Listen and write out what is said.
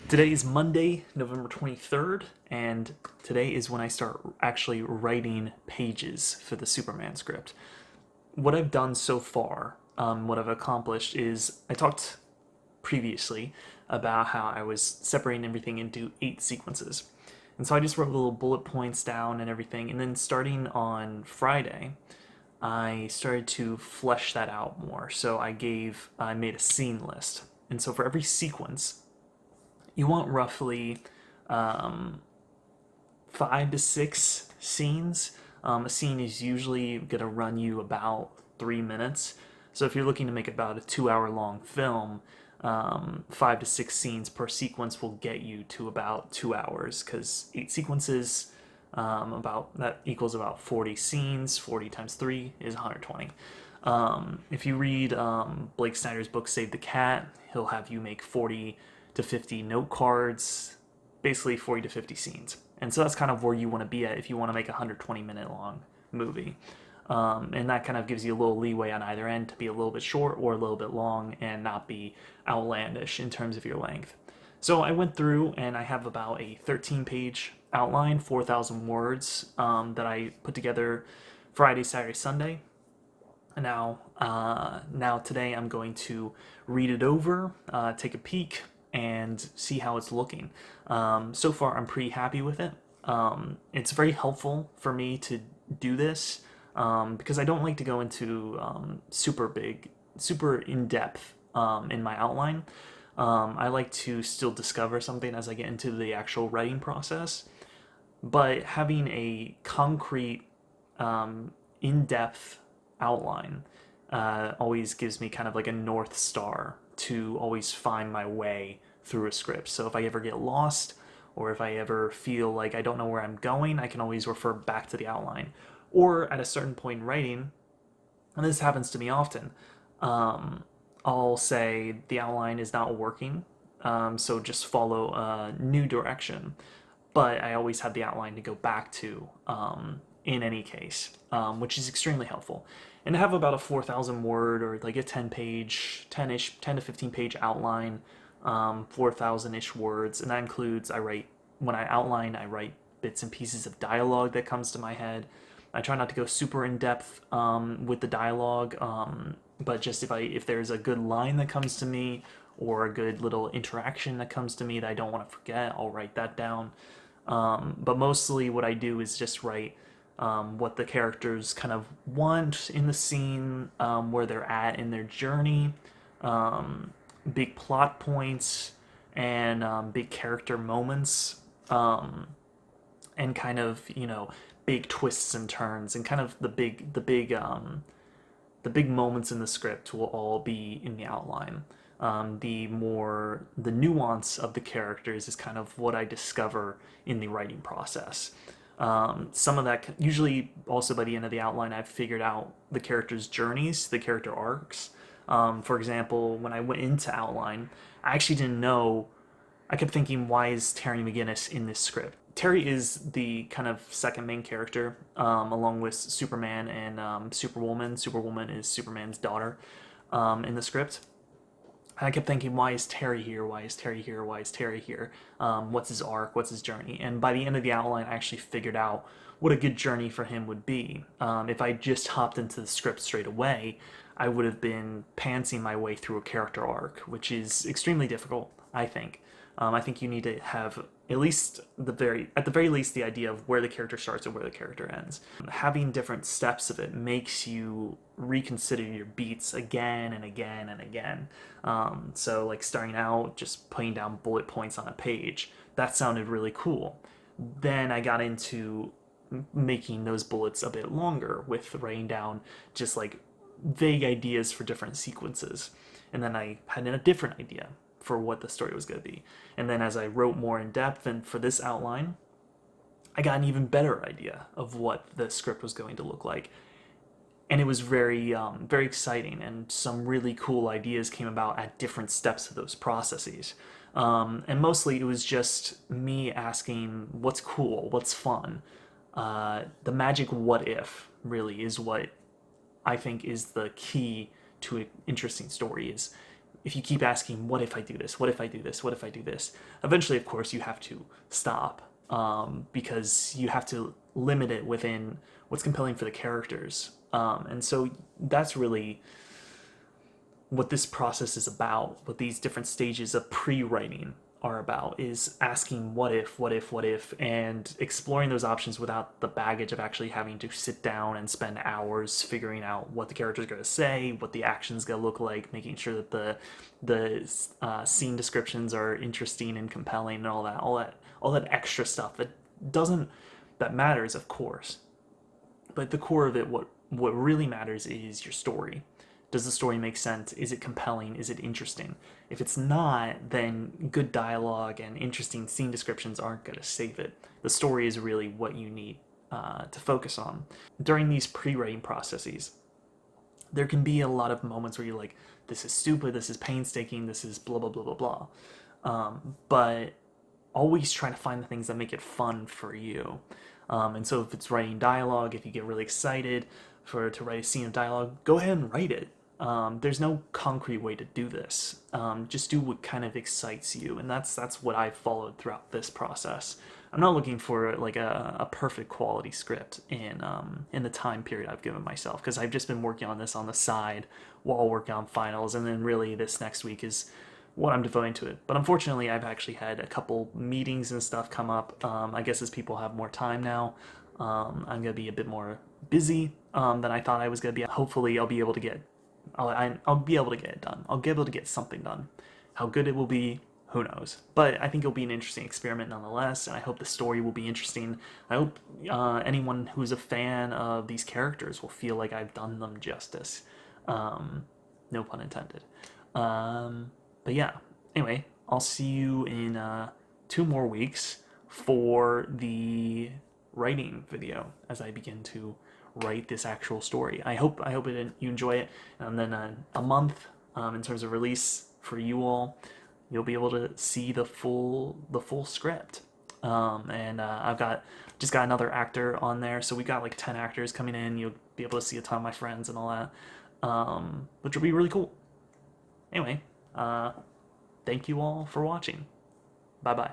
Today is Monday, November 23rd, and today is when I start actually writing pages for the Superman script. What I've done so far, what I've accomplished is I talked previously about how I was separating everything into 8 sequences. And so I just wrote little bullet points down and everything, and then starting on Friday, I started to flesh that out more. So I made a scene list. And so for every sequence, you want roughly 5 to 6 scenes. A scene is usually going to run you about 3 minutes. So if you're looking to make about a 2 hour long film, 5 to 6 scenes per sequence will get you to about 2 hours because 8 sequences, about that equals about 40 scenes. 40 times 3 is 120. If you read Blake Snyder's book Save the Cat, he'll have you make 40 to 50 note cards, basically 40 to 50 scenes. And so that's kind of where you want to be at if you want to make a 120-minute long movie. And that kind of gives you a little leeway on either end to be a little bit short or a little bit long and not be outlandish in terms of your length. So I went through and I have about a 13-page outline, 4,000 words that I put together Friday, Saturday, Sunday. Now today I'm going to read it over, take a peek, and see how it's looking. So far, I'm pretty happy with it. It's very helpful for me to do this because I don't like to go into super in depth in my outline. I like to still discover something as I get into the actual writing process, but having a concrete, in depth outline always gives me kind of like a north star to always find my way through a script. So if I ever get lost or if I ever feel like I don't know where I'm going, I can always refer back to the outline. Or at a certain point in writing, and this happens to me often, I'll say the outline is not working, so just follow a new direction. But I always have the outline to go back to in any case, which is extremely helpful. And to have about a 4,000 word or like a 10 to 15 page outline, 4,000 ish words, and that includes when I outline, I write bits and pieces of dialogue that comes to my head. I try not to go super in depth with the dialogue, but just if there's a good line that comes to me or a good little interaction that comes to me that I don't want to forget, I'll write that down. But mostly what I do is just write what the characters kind of want in the scene, where they're at in their journey, big plot points, and big character moments, and kind of big twists and turns, and kind of the big moments in the script will all be in the outline. The nuance of the characters is kind of what I discover in the writing process. Some of that usually also by the end of the outline, I've figured out the characters' journeys, the character arcs. For example, when I went into outline, I actually didn't know. I kept thinking, why is Terry McGinnis in this script? Terry is the kind of second main character, along with Superman and Superwoman. Superwoman is Superman's daughter in the script. And I kept thinking, why is Terry here? Why is Terry here? Why is Terry here? What's his arc? What's his journey? And by the end of the outline, I actually figured out what a good journey for him would be. If I just hopped into the script straight away, I would have been pantsing my way through a character arc, which is extremely difficult, I think. I think you need to have at the very least the idea of where the character starts and where the character ends. Having different steps of it makes you reconsider your beats again and again and again. So like starting out just putting down bullet points on a page, that sounded really cool. Then I got into making those bullets a bit longer with writing down just like vague ideas for different sequences. And then I had a different idea for what the story was going to be. And then as I wrote more in depth and for this outline, I got an even better idea of what the script was going to look like. And it was very exciting, and some really cool ideas came about at different steps of those processes. And mostly it was just me asking, what's cool, what's fun. The magic what if really is what I think is the key to an interesting story. Is if you keep asking, what if I do this? What if I do this? What if I do this? Eventually, of course, you have to stop, because you have to limit it within what's compelling for the characters. And so that's really what this process is about, what these different stages of pre-writing are about, is asking what if, what if, what if, and exploring those options without the baggage of actually having to sit down and spend hours figuring out what the character's going to say, what the action's going to look like, making sure that the scene descriptions are interesting and compelling, and all that extra stuff doesn't that matters, of course, but at the core of it, what really matters is your story. Does the story make sense? Is it compelling? Is it interesting? If it's not, then good dialogue and interesting scene descriptions aren't going to save it. The story is really what you need to focus on. During these pre-writing processes, there can be a lot of moments where you're like, this is stupid, this is painstaking, this is blah, blah, blah, blah, blah. But always try to find the things that make it fun for you. And so if it's writing dialogue, if you get really excited to write a scene of dialogue, go ahead and write it. There's no concrete way to do this. Just do what kind of excites you, and that's what I've followed throughout this process. I'm not looking for like a perfect quality script in the time period I've given myself, because I've just been working on this on the side while working on finals, and then really this next week is what I'm devoting to it. But unfortunately, I've actually had a couple meetings and stuff come up. I guess as people have more time now, I'm gonna be a bit more busy than I thought I was gonna be. Hopefully, I'll be able to get it done. I'll be able to get something done. How good it will be, who knows? But I think it'll be an interesting experiment nonetheless, and I hope the story will be interesting. I hope anyone who's a fan of these characters will feel like I've done them justice. No pun intended. But yeah, anyway, I'll see you in 2 more weeks for the writing video as I begin to write this actual story. I hope you enjoy it, and then a month in terms of release for you all, you'll be able to see the full script. And I've just got another actor on there, so we got like 10 actors coming in. You'll be able to see a ton of my friends and all that, which will be really cool. Anyway, thank you all for watching. Bye bye.